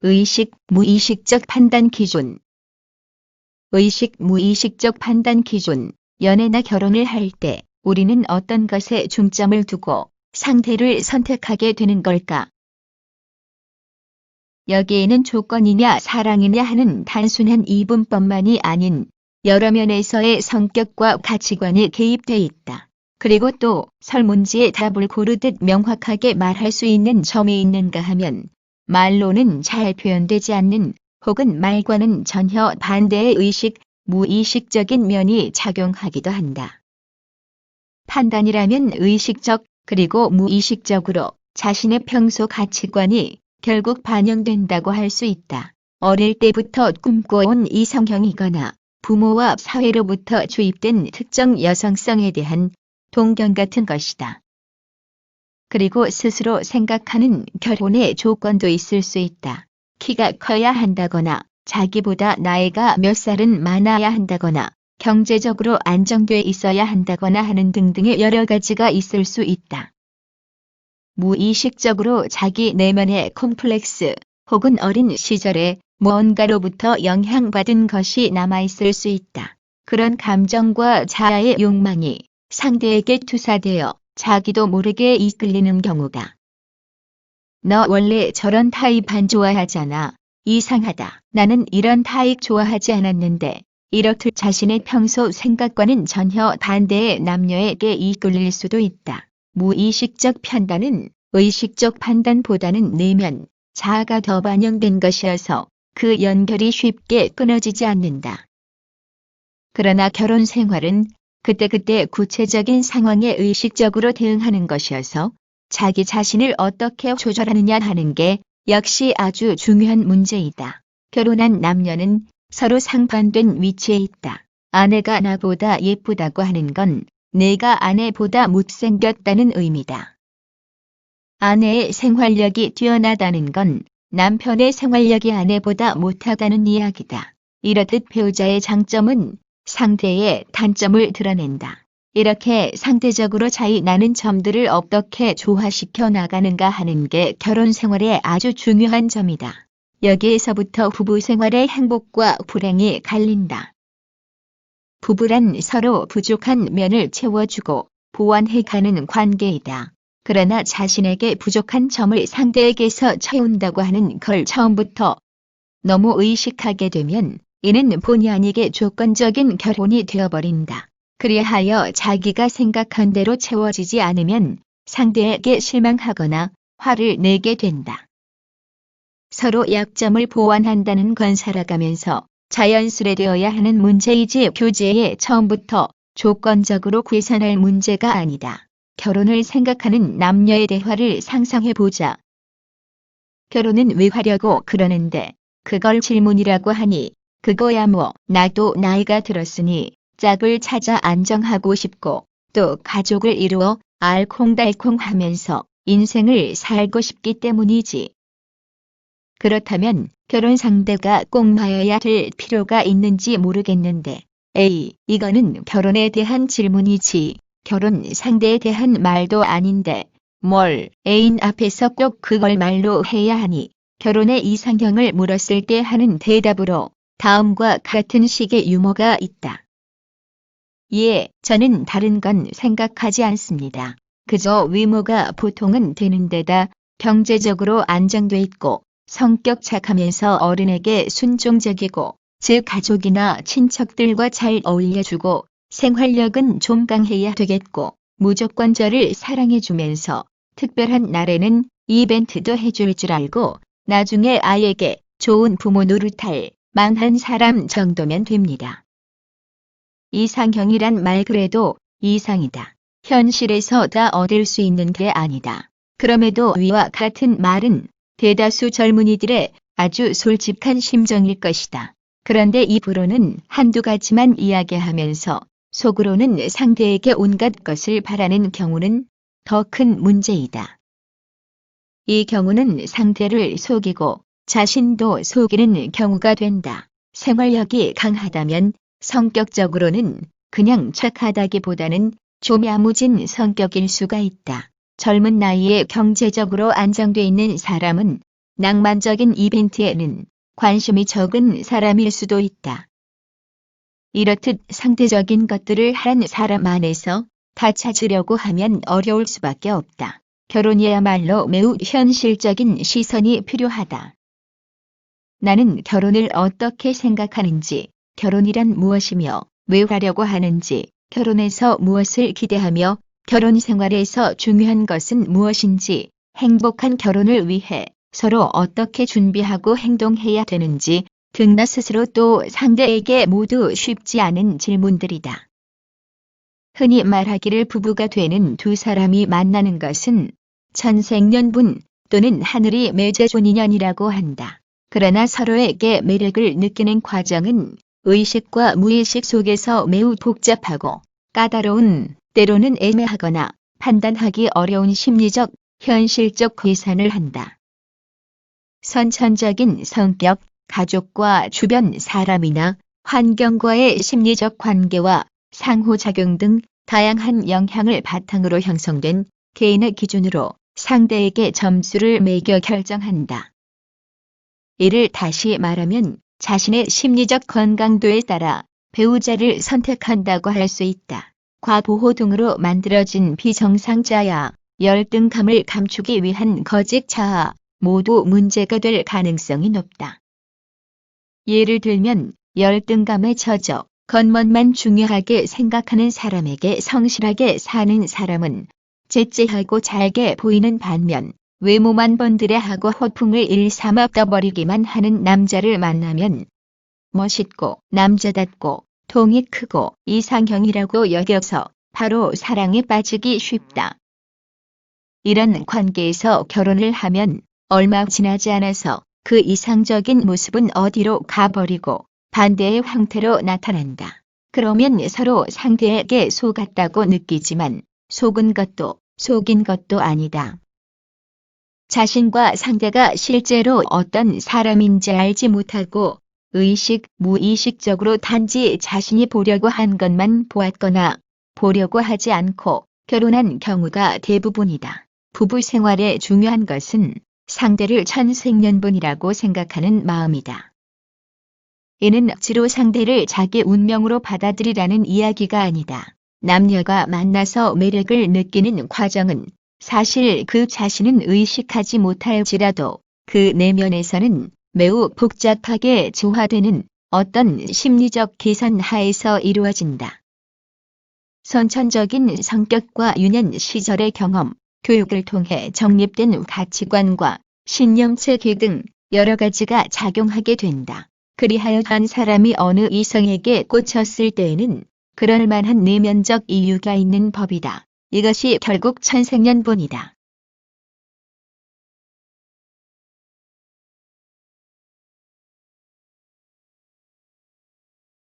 의식, 무의식적 판단 기준. 의식, 무의식적 판단 기준. 연애나 결혼을 할 때 우리는 어떤 것에 중점을 두고 상대를 선택하게 되는 걸까? 여기에는 조건이냐 사랑이냐 하는 단순한 이분법만이 아닌 여러 면에서의 성격과 가치관이 개입돼 있다. 그리고 또 설문지에 답을 고르듯 명확하게 말할 수 있는 점이 있는가 하면 말로는 잘 표현되지 않는 혹은 말과는 전혀 반대의 의식, 무의식적인 면이 작용하기도 한다. 판단이라면 의식적 그리고 무의식적으로 자신의 평소 가치관이 결국 반영된다고 할 수 있다. 어릴 때부터 꿈꿔온 이성형이거나 부모와 사회로부터 주입된 특정 여성성에 대한 동경 같은 것이다. 그리고 스스로 생각하는 결혼의 조건도 있을 수 있다. 키가 커야 한다거나 자기보다 나이가 몇 살은 많아야 한다거나 경제적으로 안정돼 있어야 한다거나 하는 등등의 여러 가지가 있을 수 있다. 무의식적으로 자기 내면의 콤플렉스 혹은 어린 시절에 무언가로부터 영향받은 것이 남아있을 수 있다. 그런 감정과 자아의 욕망이 상대에게 투사되어 자기도 모르게 이끌리는 경우다. 너 원래 저런 타입 안 좋아하잖아. 이상하다. 나는 이런 타입 좋아하지 않았는데 이렇듯 자신의 평소 생각과는 전혀 반대의 남녀에게 이끌릴 수도 있다. 무의식적 판단은 의식적 판단보다는 내면, 자아가 더 반영된 것이어서 그 연결이 쉽게 끊어지지 않는다. 그러나 결혼 생활은 그때그때 구체적인 상황에 의식적으로 대응하는 것이어서 자기 자신을 어떻게 조절하느냐 하는 게 역시 아주 중요한 문제이다. 결혼한 남녀는 서로 상반된 위치에 있다. 아내가 나보다 예쁘다고 하는 건 내가 아내보다 못생겼다는 의미다. 아내의 생활력이 뛰어나다는 건 남편의 생활력이 아내보다 못하다는 이야기다. 이렇듯 배우자의 장점은 상대의 단점을 드러낸다. 이렇게 상대적으로 차이 나는 점들을 어떻게 조화시켜 나가는가 하는 게 결혼 생활의 아주 중요한 점이다. 여기에서부터 부부 생활의 행복과 불행이 갈린다. 부부란 서로 부족한 면을 채워주고 보완해가는 관계이다. 그러나 자신에게 부족한 점을 상대에게서 채운다고 하는 걸 처음부터 너무 의식하게 되면 이는 본의 아니게 조건적인 결혼이 되어버린다. 그리하여 자기가 생각한 대로 채워지지 않으면 상대에게 실망하거나 화를 내게 된다. 서로 약점을 보완한다는 건 살아가면서 자연스레 되어야 하는 문제이지 교제에 처음부터 조건적으로 계산할 문제가 아니다. 결혼을 생각하는 남녀의 대화를 상상해보자. 결혼은 왜 하려고 그러는데 그걸 질문이라고 하니 그거야 뭐 나도 나이가 들었으니 짝을 찾아 안정하고 싶고 또 가족을 이루어 알콩달콩 하면서 인생을 살고 싶기 때문이지. 그렇다면 결혼 상대가 꼭 나여야 될 필요가 있는지 모르겠는데 에이, 이거는 결혼에 대한 질문이지 결혼 상대에 대한 말도 아닌데 뭘 애인 앞에서 꼭 그걸 말로 해야 하니. 결혼의 이상형을 물었을 때 하는 대답으로 다음과 같은 식의 유머가 있다. 예, 저는 다른 건 생각하지 않습니다. 그저 외모가 보통은 되는 데다 경제적으로 안정돼 있고 성격 착하면서 어른에게 순종적이고 즉 가족이나 친척들과 잘 어울려주고 생활력은 좀 강해야 되겠고 무조건 저를 사랑해주면서 특별한 날에는 이벤트도 해줄 줄 알고 나중에 아이에게 좋은 부모 노릇할 만한 사람 정도면 됩니다. 이상형이란 말 그래도 이상이다. 현실에서 다 얻을 수 있는 게 아니다. 그럼에도 위와 같은 말은 대다수 젊은이들의 아주 솔직한 심정일 것이다. 그런데 입으로는 한두 가지만 이야기하면서 속으로는 상대에게 온갖 것을 바라는 경우는 더 큰 문제이다. 이 경우는 상대를 속이고 자신도 속이는 경우가 된다. 생활력이 강하다면 성격적으로는 그냥 착하다기보다는 좀 야무진 성격일 수가 있다. 젊은 나이에 경제적으로 안정돼 있는 사람은 낭만적인 이벤트에는 관심이 적은 사람일 수도 있다. 이렇듯 상대적인 것들을 한 사람 안에서 다 찾으려고 하면 어려울 수밖에 없다. 결혼이야말로 매우 현실적인 시선이 필요하다. 나는 결혼을 어떻게 생각하는지, 결혼이란 무엇이며 왜 하려고 하는지, 결혼에서 무엇을 기대하며 결혼 생활에서 중요한 것은 무엇인지, 행복한 결혼을 위해 서로 어떻게 준비하고 행동해야 되는지 등 나 스스로 또 상대에게 모두 쉽지 않은 질문들이다. 흔히 말하기를 부부가 되는 두 사람이 만나는 것은 천생연분 또는 하늘이 맺어준 인연이라고 한다. 그러나 서로에게 매력을 느끼는 과정은 의식과 무의식 속에서 매우 복잡하고 까다로운, 때로는 애매하거나 판단하기 어려운 심리적, 현실적 계산을 한다. 선천적인 성격, 가족과 주변 사람이나 환경과의 심리적 관계와 상호작용 등 다양한 영향을 바탕으로 형성된 개인의 기준으로 상대에게 점수를 매겨 결정한다. 이를 다시 말하면 자신의 심리적 건강도에 따라 배우자를 선택한다고 할 수 있다. 과보호 등으로 만들어진 비정상 자아, 열등감을 감추기 위한 거짓 자아, 모두 문제가 될 가능성이 높다. 예를 들면 열등감에 젖어 겉멋만 중요하게 생각하는 사람에게 성실하게 사는 사람은 째째하고 잘게 보이는 반면 외모만 번드레하고 허풍을 일삼아 떠버리기만 하는 남자를 만나면 멋있고 남자답고 통이 크고 이상형이라고 여겨서 바로 사랑에 빠지기 쉽다. 이런 관계에서 결혼을 하면 얼마 지나지 않아서 그 이상적인 모습은 어디로 가버리고 반대의 형태로 나타난다. 그러면 서로 상대에게 속았다고 느끼지만 속은 것도 속인 것도 아니다. 자신과 상대가 실제로 어떤 사람인지 알지 못하고 의식, 무의식적으로 단지 자신이 보려고 한 것만 보았거나 보려고 하지 않고 결혼한 경우가 대부분이다. 부부 생활에 중요한 것은 상대를 천생연분이라고 생각하는 마음이다. 이는 억지로 상대를 자기 운명으로 받아들이라는 이야기가 아니다. 남녀가 만나서 매력을 느끼는 과정은 사실 그 자신은 의식하지 못할지라도 그 내면에서는 매우 복잡하게 조화되는 어떤 심리적 계산 하에서 이루어진다. 선천적인 성격과 유년 시절의 경험, 교육을 통해 정립된 가치관과 신념체계 등 여러 가지가 작용하게 된다. 그리하여 한 사람이 어느 이성에게 꽂혔을 때에는 그럴 만한 내면적 이유가 있는 법이다. 이것이 결국 천생연분이다.